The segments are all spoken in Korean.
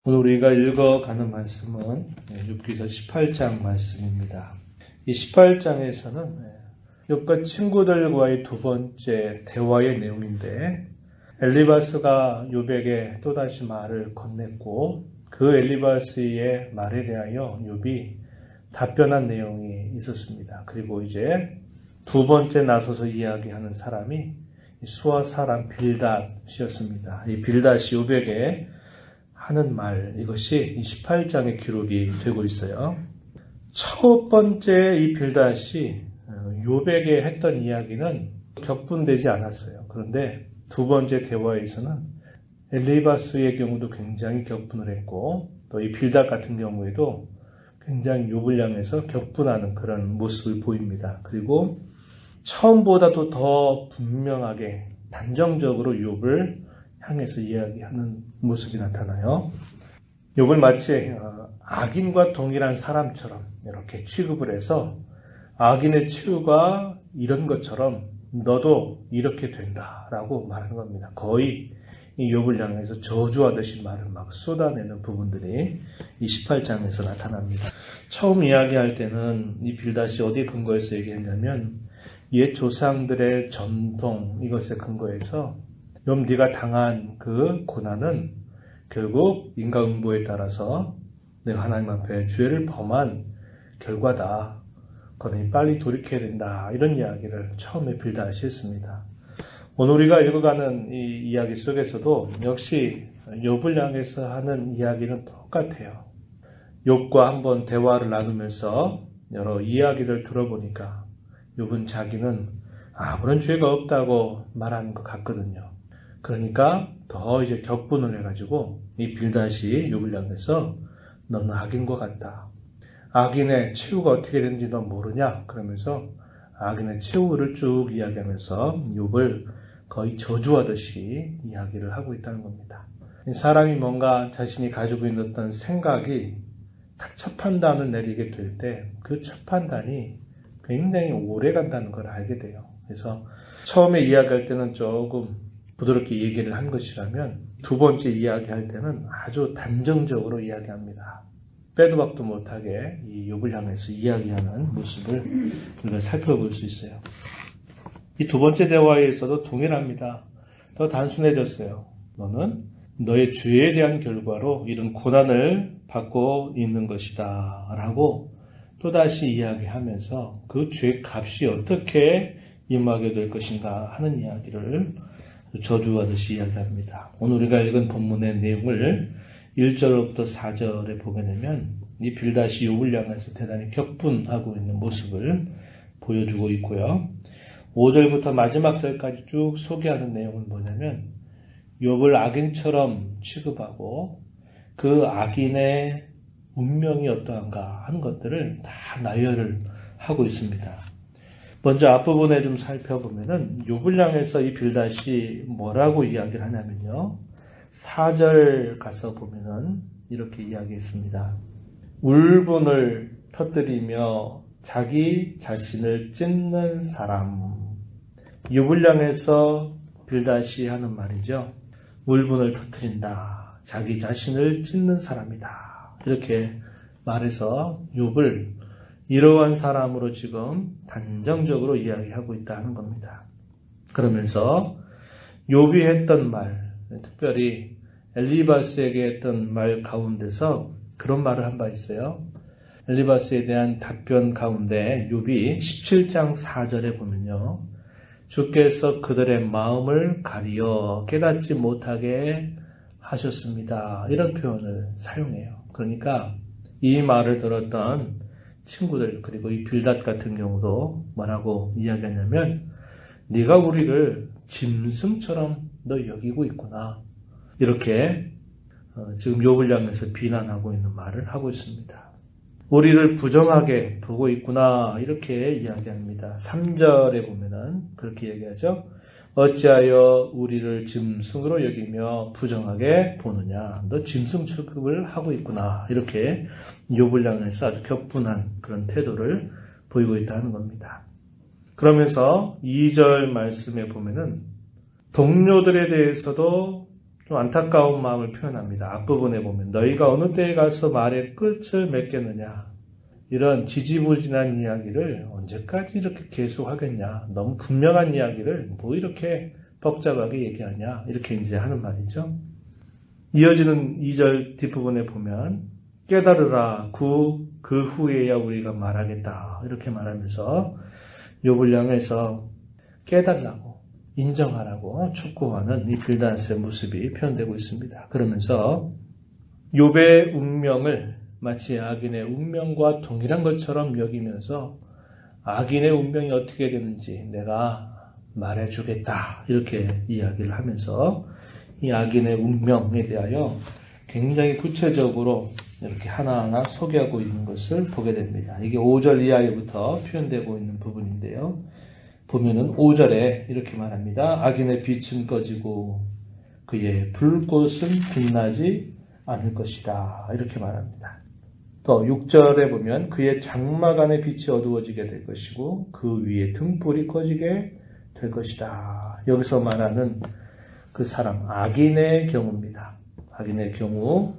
오늘 우리가 읽어가는 말씀은 욥기서 18장 말씀입니다. 이 18장에서는 욥과 친구들과의 두 번째 대화의 내용인데, 엘리바스가 욥에게 또다시 말을 건넸고 그 엘리바스의 말에 대하여 욥이 답변한 내용이 있었습니다. 그리고 이제 두 번째 나서서 이야기하는 사람이 수아 사람 빌닷이었습니다. 이 빌닷이 욥에게 하는 말, 이것이 18장의 기록이 되고 있어요. 첫 번째 이 빌닷이 욥에게 했던 이야기는 격분되지 않았어요. 그런데 두 번째 대화에서는 엘리바스의 경우도 굉장히 격분을 했고, 또 이 빌닷 같은 경우에도 굉장히 욥을 향해서 격분하는 그런 모습을 보입니다. 그리고 처음보다도 더 분명하게 단정적으로 욥을 향해서 이야기하는 모습이 나타나요. 욥을 마치 악인과 동일한 사람처럼 이렇게 취급을 해서 악인의 치유가 이런 것처럼 너도 이렇게 된다라고 말하는 겁니다. 거의 이 욥을 향해서 저주하듯이 말을 막 쏟아내는 부분들이 이 18장에서 나타납니다. 처음 이야기할 때는 이 빌닷이 어디에 근거해서 얘기했냐면 옛 조상들의 전통, 이것에 근거해서 욥 네가 당한 그 고난은 결국 인과응보에 따라서 내가 하나님 앞에 죄를 범한 결과다. 그러니 빨리 돌이켜야 된다. 이런 이야기를 처음에 빌닷이 했습니다. 오늘 우리가 읽어가는 이 이야기 속에서도 역시 욥을 향해서 하는 이야기는 똑같아요. 욥과 한번 대화를 나누면서 여러 이야기를 들어보니까 욥은 자기는 아무런 죄가 없다고 말하는 것 같거든요. 그러니까 더 이제 격분을 해가지고 이 빌닷이 욥을 향해서 너는 악인과 같다. 악인의 최후가 어떻게 되는지 너 모르냐? 그러면서 악인의 최후를 쭉 이야기하면서 욥을 거의 저주하듯이 이야기를 하고 있다는 겁니다. 사람이 뭔가 자신이 가지고 있는 어떤 생각이 딱 첫 판단을 내리게 될 때 그 첫 판단이 굉장히 오래 간다는 걸 알게 돼요. 그래서 처음에 이야기할 때는 조금 부드럽게 얘기를 한 것이라면 두 번째 이야기할 때는 아주 단정적으로 이야기합니다. 빼도 박도 못하게 이 욥을 향해서 이야기하는 모습을 우리가 살펴볼 수 있어요. 이 두 번째 대화에서도 동일합니다. 더 단순해졌어요. 너는 너의 죄에 대한 결과로 이런 고난을 받고 있는 것이다 라고 또다시 이야기하면서 그 죄 값이 어떻게 임하게 될 것인가 하는 이야기를 저주하듯이 이야기합니다. 오늘 우리가 읽은 본문의 내용을 1절부터 4절에 보게 되면 이 빌닷이 욥을 향해서 대단히 격분하고 있는 모습을 보여주고 있고요. 5절부터 마지막 절까지 쭉 소개하는 내용은 뭐냐면 욥을 악인처럼 취급하고 그 악인의 운명이 어떠한가 하는 것들을 다 나열을 하고 있습니다. 먼저 앞부분에 좀 살펴보면은 욥을 향해서 이 빌닷이 뭐라고 이야기를 하냐면요. 4절 가서 보면은 이렇게 이야기했습니다. 울분을 터뜨리며 자기 자신을 찢는 사람. 욥을 향해서 빌닷이 하는 말이죠. 울분을 터뜨린다. 자기 자신을 찢는 사람이다. 이렇게 말해서 욥을 이러한 사람으로 지금 단정적으로 이야기하고 있다는 겁니다. 그러면서 욥이 했던 말, 특별히 엘리바스에게 했던 말 가운데서 그런 말을 한 바 있어요. 엘리바스에 대한 답변 가운데 욥이 17장 4절에 보면요. 주께서 그들의 마음을 가리어 깨닫지 못하게 하셨습니다. 이런 표현을 사용해요. 그러니까 이 말을 들었던 친구들, 그리고 이 빌닷 같은 경우도 뭐라고 이야기하냐면 네가 우리를 짐승처럼 너 여기고 있구나. 이렇게 지금 욥을 향해서 비난하고 있는 말을 하고 있습니다. 우리를 부정하게 보고 있구나. 이렇게 이야기합니다. 3절에 보면은 그렇게 얘기하죠. 어찌하여 우리를 짐승으로 여기며 부정하게 보느냐. 너 짐승 취급을 하고 있구나. 이렇게 욥을 향해서 아주 격분한 그런 태도를 보이고 있다는 겁니다. 그러면서 2절 말씀에 보면은 동료들에 대해서도 좀 안타까운 마음을 표현합니다. 앞부분에 보면 너희가 어느 때에 가서 말의 끝을 맺겠느냐. 이런 지지부진한 이야기를 언제까지 이렇게 계속하겠냐. 너무 분명한 이야기를 뭐 이렇게 복잡하게 얘기하냐. 이렇게 이제 하는 말이죠. 이어지는 2절 뒷부분에 보면 깨달으라 그 후에야 우리가 말하겠다. 이렇게 말하면서 욥을 향해서 깨달라고 인정하라고 촉구하는 이 빌닷의 모습이 표현되고 있습니다. 그러면서 욥의 운명을 마치 악인의 운명과 동일한 것처럼 여기면서 악인의 운명이 어떻게 되는지 내가 말해주겠다. 이렇게 이야기를 하면서 이 악인의 운명에 대하여 굉장히 구체적으로 이렇게 하나하나 소개하고 있는 것을 보게 됩니다. 이게 5절 이하에부터 표현되고 있는 부분인데요. 보면은 5절에 이렇게 말합니다. 악인의 빛은 꺼지고 그의 불꽃은 빛나지 않을 것이다. 이렇게 말합니다. 또 6절에 보면 그의 장막 안의 빛이 어두워지게 될 것이고 그 위에 등불이 꺼지게 될 것이다. 여기서 말하는 그 사람, 악인의 경우입니다. 악인의 경우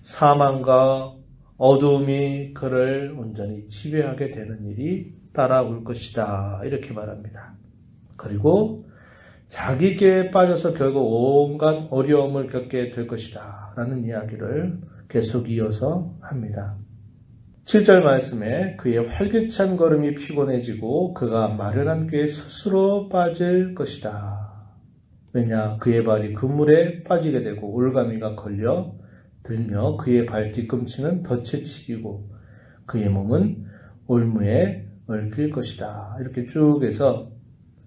사망과 어두움이 그를 온전히 지배하게 되는 일이 따라올 것이다. 이렇게 말합니다. 그리고 자기께 빠져서 결국 온갖 어려움을 겪게 될 것이다. 라는 이야기를 계속 이어서 합니다. 7절 말씀에 그의 활기찬 걸음이 피곤해지고 그가 마련한 꾀에 스스로 빠질 것이다. 왜냐 그의 발이 그물에 빠지게 되고 올가미가 걸려 들며 그의 발 뒤꿈치는 덫에 치이고 그의 몸은 올무에 얽힐 것이다. 이렇게 쭉 해서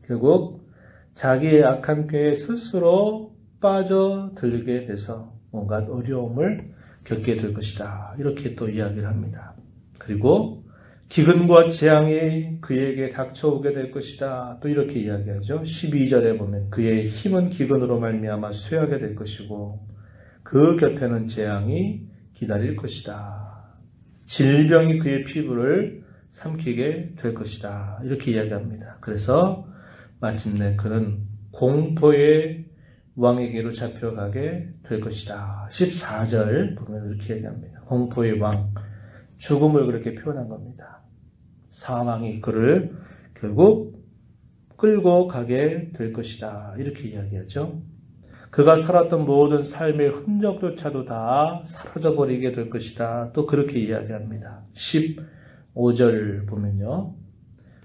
결국 자기의 악한 꾀에 스스로 빠져들게 돼서 온갖 어려움을 겪게 될 것이다. 이렇게 또 이야기를 합니다. 그리고 기근과 재앙이 그에게 닥쳐오게 될 것이다. 또 이렇게 이야기하죠. 12절에 보면 그의 힘은 기근으로 말미암아 쇠하게 될 것이고 그 곁에는 재앙이 기다릴 것이다. 질병이 그의 피부를 삼키게 될 것이다. 이렇게 이야기합니다. 그래서 마침내 그는 공포의 왕에게로 잡혀가게 될 것이다. 14절 보면 이렇게 얘기합니다. 공포의 왕, 죽음을 그렇게 표현한 겁니다. 사망이 그를 결국 끌고 가게 될 것이다. 이렇게 이야기하죠. 그가 살았던 모든 삶의 흔적조차도 다 사라져버리게 될 것이다. 또 그렇게 이야기합니다. 15절 보면요.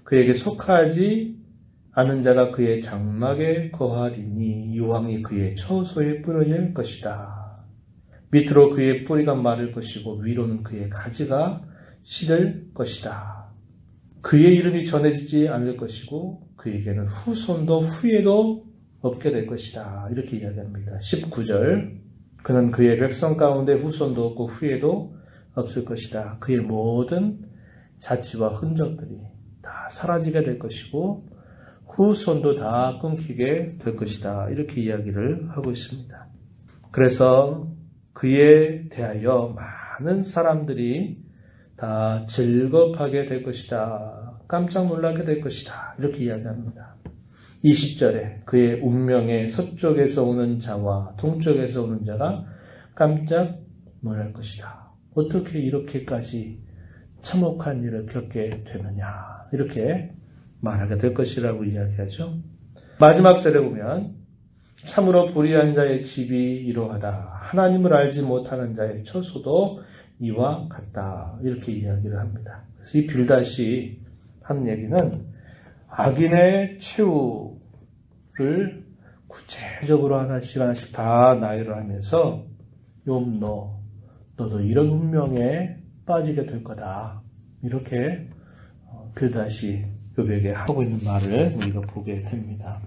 그에게 속하지 않은 자가 그의 장막에 거하리니 유황이 그의 처소에 뿌려질 것이다. 밑으로 그의 뿌리가 마를 것이고 위로는 그의 가지가 시들 것이다. 그의 이름이 전해지지 않을 것이고 그에게는 후손도 후에도 없게 될 것이다. 이렇게 이야기합니다. 19절 그는 그의 백성 가운데 후손도 없고 후에도 없을 것이다. 그의 모든 자취와 흔적들이 다 사라지게 될 것이고 후손도 다 끊기게 될 것이다. 이렇게 이야기를 하고 있습니다. 그래서 그에 대하여 많은 사람들이 다 즐겁하게 될 것이다. 깜짝 놀라게 될 것이다. 이렇게 이야기합니다. 20절에 그의 운명에 서쪽에서 오는 자와 동쪽에서 오는 자가 깜짝 놀랄 것이다. 어떻게 이렇게까지 참혹한 일을 겪게 되느냐. 이렇게 말하게 될 것이라고 이야기하죠. 마지막 절에 보면 참으로 불의한 자의 집이 이러하다. 하나님을 알지 못하는 자의 처소도 이와 같다. 이렇게 이야기를 합니다. 그래서 이 빌닷이 하는 얘기는 악인의 최후를 구체적으로 하나씩 다 나열을 하면서 욥 너도 이런 운명에 빠지게 될 거다. 이렇게 빌닷이 욥에게 하고 있는 말을 우리가 보게 됩니다.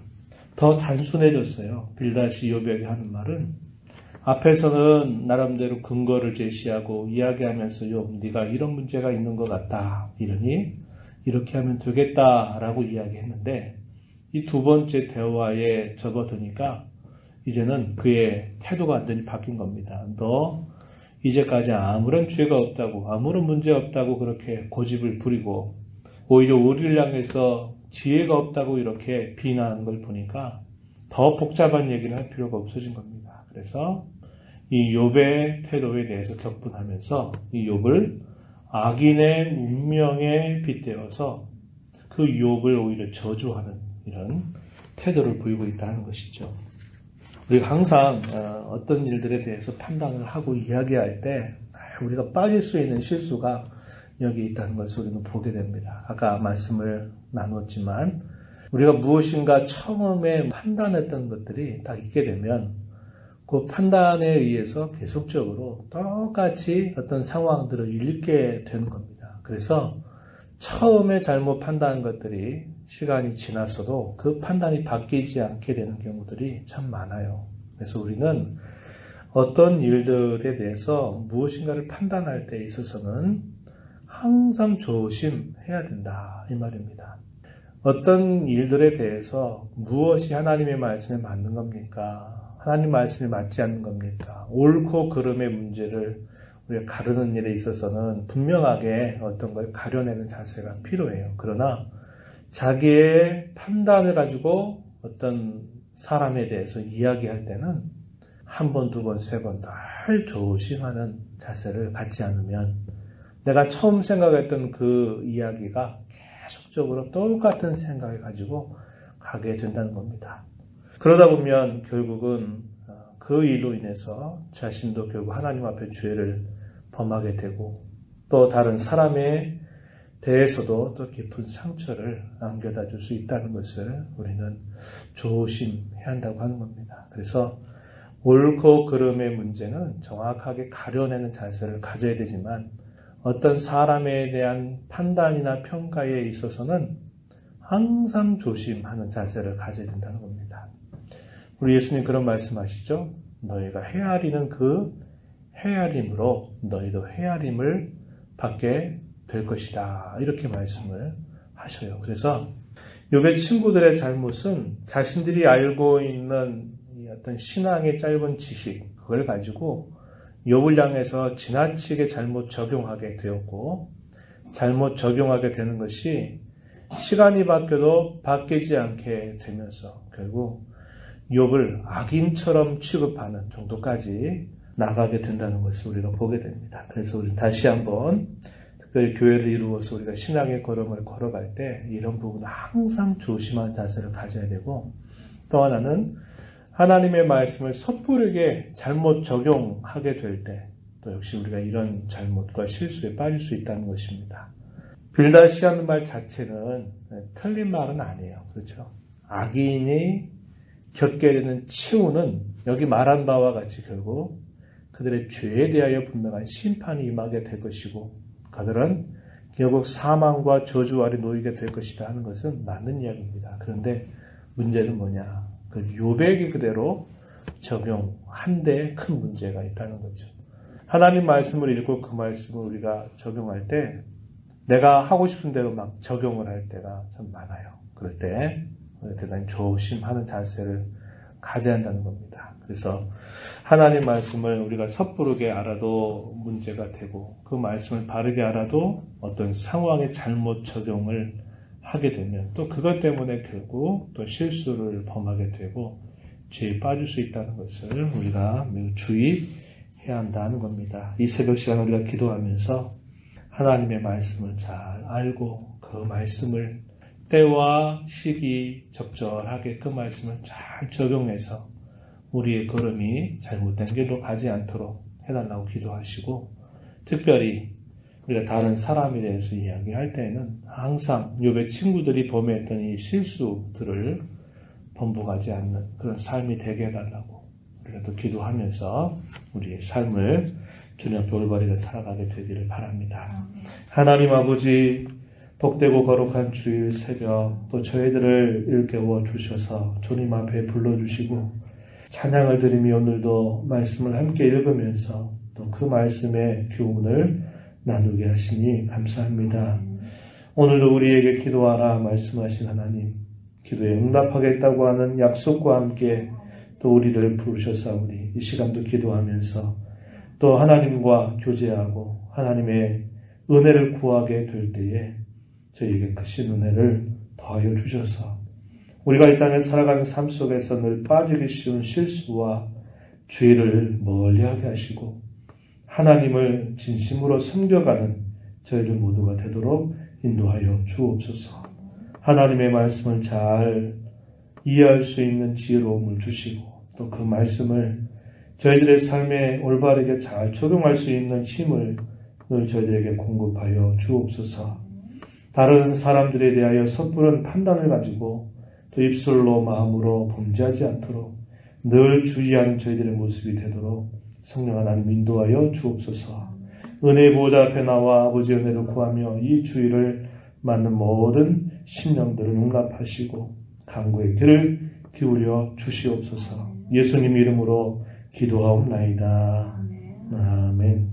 더 단순해졌어요. 빌닷이 욥에게 하는 말은 앞에서는 나름대로 근거를 제시하고 이야기하면서 욥 네가 이런 문제가 있는 것 같다. 이러니 이렇게 하면 되겠다라고 이야기했는데 이 두 번째 대화에 접어드니까 이제는 그의 태도가 완전히 바뀐 겁니다. 너 이제까지 아무런 죄가 없다고 아무런 문제 없다고 그렇게 고집을 부리고 오히려 우리를 향해서 지혜가 없다고 이렇게 비난하는 걸 보니까 더 복잡한 얘기를 할 필요가 없어진 겁니다. 그래서 이 욥의 태도에 대해서 격분하면서 이 욥을 악인의 운명에 빗대어서 그 욥을 오히려 저주하는 이런 태도를 보이고 있다는 것이죠. 우리가 항상 어떤 일들에 대해서 판단을 하고 이야기할 때 우리가 빠질 수 있는 실수가 여기 있다는 것을 우리는 보게 됩니다. 아까 말씀을 나눴지만 우리가 무엇인가 처음에 판단했던 것들이 딱 있게 되면 그 판단에 의해서 계속적으로 똑같이 어떤 상황들을 읽게 되는 겁니다. 그래서 처음에 잘못 판단한 것들이 시간이 지났어도 그 판단이 바뀌지 않게 되는 경우들이 참 많아요. 그래서 우리는 어떤 일들에 대해서 무엇인가를 판단할 때 있어서는 항상 조심해야 된다 이 말입니다. 어떤 일들에 대해서 무엇이 하나님의 말씀에 맞는 겁니까? 하나님 말씀에 맞지 않는 겁니까? 옳고 그름의 문제를 우리가 가르는 일에 있어서는 분명하게 어떤 걸 가려내는 자세가 필요해요. 그러나 자기의 판단을 가지고 어떤 사람에 대해서 이야기할 때는 한 번, 두 번, 세 번 늘 조심하는 자세를 갖지 않으면 내가 처음 생각했던 그 이야기가 계속적으로 똑같은 생각을 가지고 가게 된다는 겁니다. 그러다 보면 결국은 그 일로 인해서 자신도 결국 하나님 앞에 죄를 범하게 되고 또 다른 사람에 대해서도 또 깊은 상처를 안겨다 줄 수 있다는 것을 우리는 조심해야 한다고 하는 겁니다. 그래서 옳고 그름의 문제는 정확하게 가려내는 자세를 가져야 되지만 어떤 사람에 대한 판단이나 평가에 있어서는 항상 조심하는 자세를 가져야 된다는 겁니다. 우리 예수님 그런 말씀하시죠. 너희가 헤아리는 그 헤아림으로 너희도 헤아림을 받게 될 것이다. 이렇게 말씀을 하셔요. 그래서 욥의 친구들의 잘못은 자신들이 알고 있는 이 어떤 신앙의 짧은 지식 그걸 가지고 욥을 향해서 지나치게 잘못 적용하게 되었고 잘못 적용하게 되는 것이 시간이 바뀌어도 바뀌지 않게 되면서 결국 욥을 악인처럼 취급하는 정도까지 나가게 된다는 것을 우리가 보게 됩니다. 그래서 우리는 다시 한번 특별히 교회를 이루어서 우리가 신앙의 걸음을 걸어갈 때 이런 부분은 항상 조심한 자세를 가져야 되고 또 하나는 하나님의 말씀을 섣부르게 잘못 적용하게 될 때 또 역시 우리가 이런 잘못과 실수에 빠질 수 있다는 것입니다. 빌다시하는 말 자체는 틀린 말은 아니에요. 그렇죠? 악인이 겪게 되는 치우는 여기 말한 바와 같이 결국 그들의 죄에 대하여 분명한 심판이 임하게 될 것이고 그들은 결국 사망과 저주 아래 놓이게 될 것이다 하는 것은 맞는 이야기입니다. 그런데 문제는 뭐냐? 그 욥에게 그대로 적용한 데 큰 문제가 있다는 거죠. 하나님 말씀을 읽고 그 말씀을 우리가 적용할 때 내가 하고 싶은 대로 막 적용을 할 때가 참 많아요. 그럴 때 대단히 조심하는 자세를 가져야 한다는 겁니다. 그래서 하나님 말씀을 우리가 섣부르게 알아도 문제가 되고 그 말씀을 바르게 알아도 어떤 상황에 잘못 적용을 하게 되면 또 그것 때문에 결국 또 실수를 범하게 되고 죄에 빠질 수 있다는 것을 우리가 매우 주의해야 한다는 겁니다. 이 새벽 시간 우리가 기도하면서 하나님의 말씀을 잘 알고 그 말씀을 때와 시기 적절하게 그 말씀을 잘 적용해서 우리의 걸음이 잘못된 길로 가지 않도록 해달라고 기도하시고 특별히 우리가 다른 사람에 대해서 이야기할 때에는 항상 욥의 친구들이 범했던 이 실수들을 번복하지 않는 그런 삶이 되게 해달라고 우리가 또 기도하면서 우리의 삶을 주님 앞에 올바르게 살아가게 되기를 바랍니다. 하나님 아버지 복되고 거룩한 주일 새벽 또 저희들을 일깨워 주셔서 주님 앞에 불러주시고 찬양을 드리며 오늘도 말씀을 함께 읽으면서 또 그 말씀의 교훈을 나누게 하시니 감사합니다. 오늘도 우리에게 기도하라 말씀하신 하나님 기도에 응답하겠다고 하는 약속과 함께 또 우리를 부르셨사오니 이 시간도 기도하면서 또 하나님과 교제하고 하나님의 은혜를 구하게 될 때에 저희에게 크신 은혜를 더하여 주셔서 우리가 이 땅에 살아가는 삶 속에서 늘 빠지기 쉬운 실수와 죄를 멀리하게 하시고 하나님을 진심으로 섬겨가는 저희들 모두가 되도록 인도하여 주옵소서. 하나님의 말씀을 잘 이해할 수 있는 지혜로움을 주시고 또 그 말씀을 저희들의 삶에 올바르게 잘 적용할 수 있는 힘을 늘 저희들에게 공급하여 주옵소서. 다른 사람들에 대하여 섣부른 판단을 가지고 또 입술로 마음으로 범죄하지 않도록 늘 주의하는 저희들의 모습이 되도록 성령 하나님 인도하여 주옵소서. 은혜의 보좌 앞에 나와 아버지의 은혜를 구하며 이 주의를 맞는 모든 심령들을 응답하시고 강구의 귀를 기울여 주시옵소서. 예수님 이름으로 기도하옵나이다. 아멘.